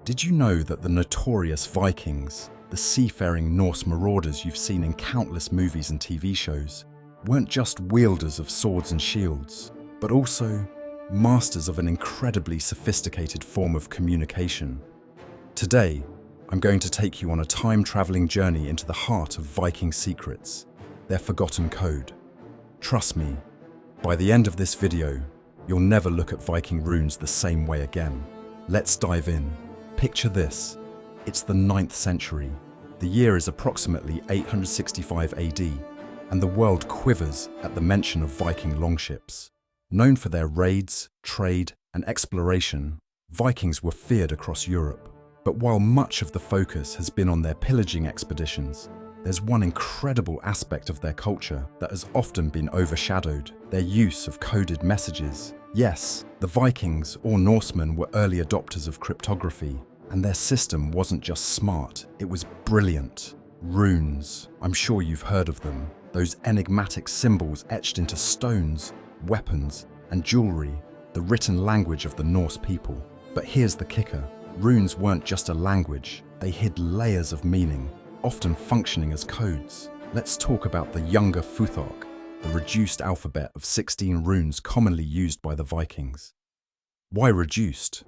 Did you know that the notorious Vikings, the seafaring Norse marauders you've seen in countless movies and TV shows, weren't just wielders of swords and shields, but also masters of an incredibly sophisticated form of communication? Today, I'm going to take you on a time-traveling journey into the heart of Viking secrets, their forgotten code. Trust me, by the end of this video, you'll never look at Viking runes the same way again. Let's dive in. Picture this. It's the 9th century. The year is approximately 865 AD, and the world quivers at the mention of Viking longships. Known for their raids, trade, and exploration, Vikings were feared across Europe. But while much of the focus has been on their pillaging expeditions, there's one incredible aspect of their culture that has often been overshadowed: their use of coded messages. Yes, the Vikings or Norsemen were early adopters of cryptography, and their system wasn't just smart, it was brilliant. Runes, I'm sure you've heard of them, those enigmatic symbols etched into stones, weapons, and jewelry, the written language of the Norse people. But here's the kicker: runes weren't just a language, they hid layers of meaning, often functioning as codes. Let's talk about the younger Futhark, the reduced alphabet of 16 runes commonly used by the Vikings. Why reduced?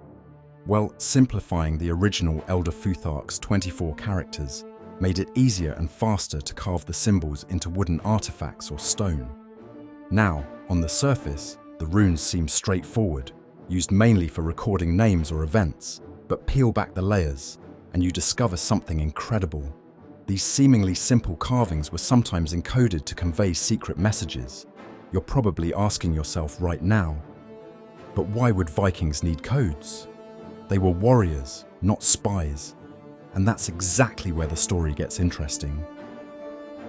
Well, simplifying the original Elder Futhark's 24 characters made it easier and faster to carve the symbols into wooden artifacts or stone. Now, on the surface, the runes seem straightforward, used mainly for recording names or events. But peel back the layers, and you discover something incredible. These seemingly simple carvings were sometimes encoded to convey secret messages. You're probably asking yourself right now, but why would Vikings need codes? They were warriors, not spies. And that's exactly where the story gets interesting.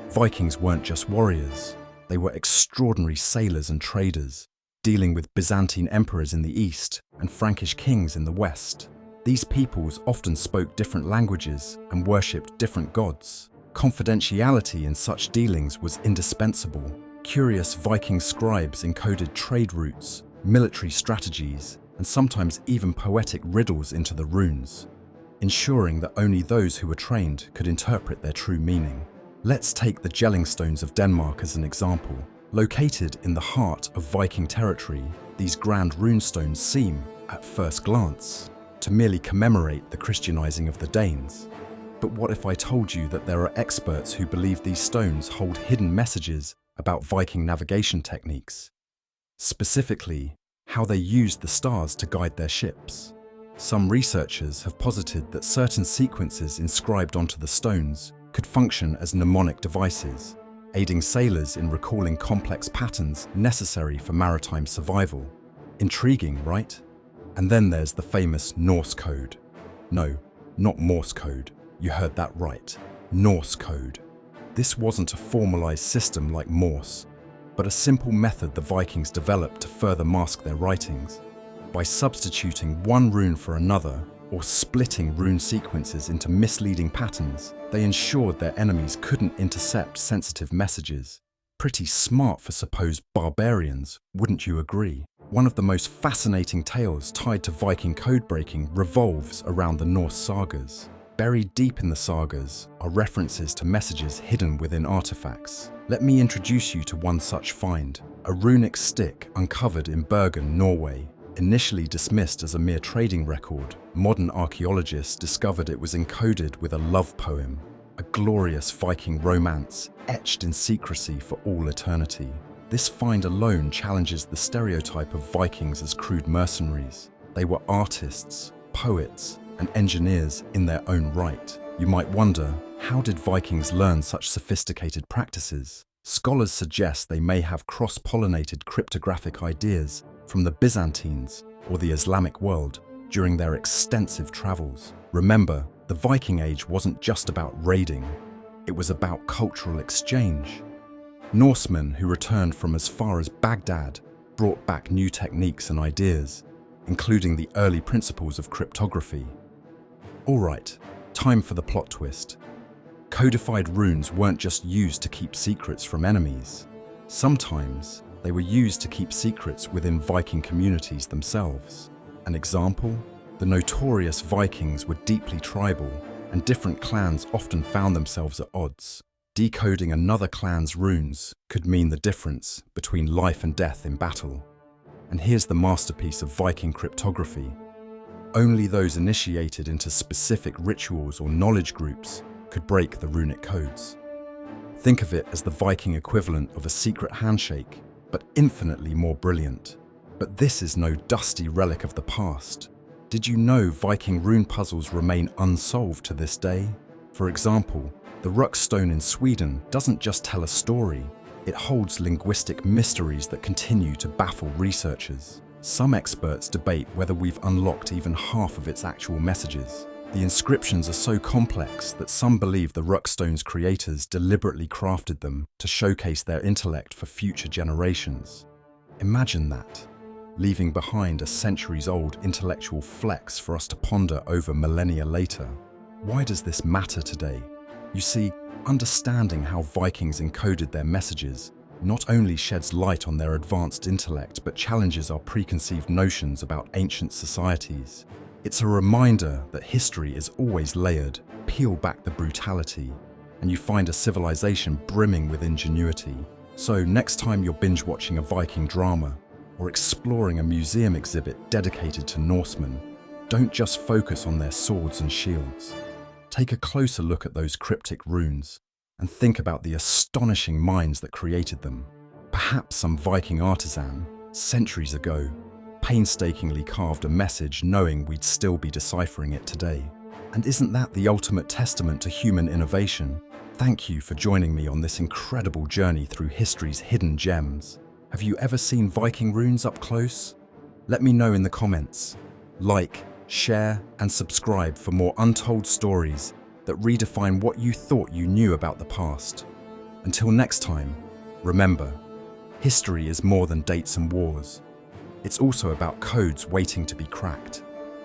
Vikings weren't just warriors, they were extraordinary sailors and traders, dealing with Byzantine emperors in the east and Frankish kings in the west. These peoples often spoke different languages and worshipped different gods. Confidentiality in such dealings was indispensable. Curious Viking scribes encoded trade routes, military strategies, and sometimes even poetic riddles into the runes, ensuring that only those who were trained could interpret their true meaning. Let's take the Jellingstones of Denmark as an example. Located in the heart of Viking territory, these grand runestones seem, at first glance, to merely commemorate the Christianizing of the Danes. But what if I told you that there are experts who believe these stones hold hidden messages about Viking navigation techniques? Specifically, how they used the stars to guide their ships. Some researchers have posited that certain sequences inscribed onto the stones could function as mnemonic devices, aiding sailors in recalling complex patterns necessary for maritime survival. Intriguing, right? And then there's the famous Norse code. No, not Morse code. You heard that right. Norse code. This wasn't a formalized system like Morse, but a simple method the Vikings developed to further mask their writings. By substituting one rune for another, or splitting rune sequences into misleading patterns, they ensured their enemies couldn't intercept sensitive messages. Pretty smart for supposed barbarians, wouldn't you agree? One of the most fascinating tales tied to Viking code-breaking revolves around the Norse sagas. Buried deep in the sagas are references to messages hidden within artifacts. Let me introduce you to one such find: a runic stick uncovered in Bergen, Norway. Initially dismissed as a mere trading record, modern archaeologists discovered it was encoded with a love poem, a glorious Viking romance etched in secrecy for all eternity. This find alone challenges the stereotype of Vikings as crude mercenaries. They were artists, poets, and engineers in their own right. You might wonder, how did Vikings learn such sophisticated practices? Scholars suggest they may have cross-pollinated cryptographic ideas from the Byzantines or the Islamic world during their extensive travels. Remember, the Viking Age wasn't just about raiding, it was about cultural exchange. Norsemen who returned from as far as Baghdad brought back new techniques and ideas, including the early principles of cryptography. Alright, time for the plot twist. Codified runes weren't just used to keep secrets from enemies. Sometimes they were used to keep secrets within Viking communities themselves. An example? The notorious Vikings were deeply tribal, and different clans often found themselves at odds. Decoding another clan's runes could mean the difference between life and death in battle. And here's the masterpiece of Viking cryptography. Only those initiated into specific rituals or knowledge groups could break the runic codes. Think of it as the Viking equivalent of a secret handshake, but infinitely more brilliant. But this is no dusty relic of the past. Did you know Viking rune puzzles remain unsolved to this day? For example, the Ruckstone in Sweden doesn't just tell a story, it holds linguistic mysteries that continue to baffle researchers. Some experts debate whether we've unlocked even half of its actual messages. The inscriptions are so complex that some believe the Ruckstone's creators deliberately crafted them to showcase their intellect for future generations. Imagine that, leaving behind a centuries-old intellectual flex for us to ponder over millennia later. Why does this matter today? You see, understanding how Vikings encoded their messages not only sheds light on their advanced intellect but challenges our preconceived notions about ancient societies. It's a reminder that history is always layered. Peel back the brutality, and you find a civilization brimming with ingenuity. So next time you're binge-watching a Viking drama or exploring a museum exhibit dedicated to Norsemen, don't just focus on their swords and shields. Take a closer look at those cryptic runes and think about the astonishing minds that created them. Perhaps some Viking artisan, centuries ago, painstakingly carved a message knowing we'd still be deciphering it today. And isn't that the ultimate testament to human innovation? Thank you for joining me on this incredible journey through history's hidden gems. Have you ever seen Viking runes up close? Let me know in the comments. Like, share, and subscribe for more untold stories that redefine what you thought you knew about the past. Until next time, remember, history is more than dates and wars. It's also about codes waiting to be cracked.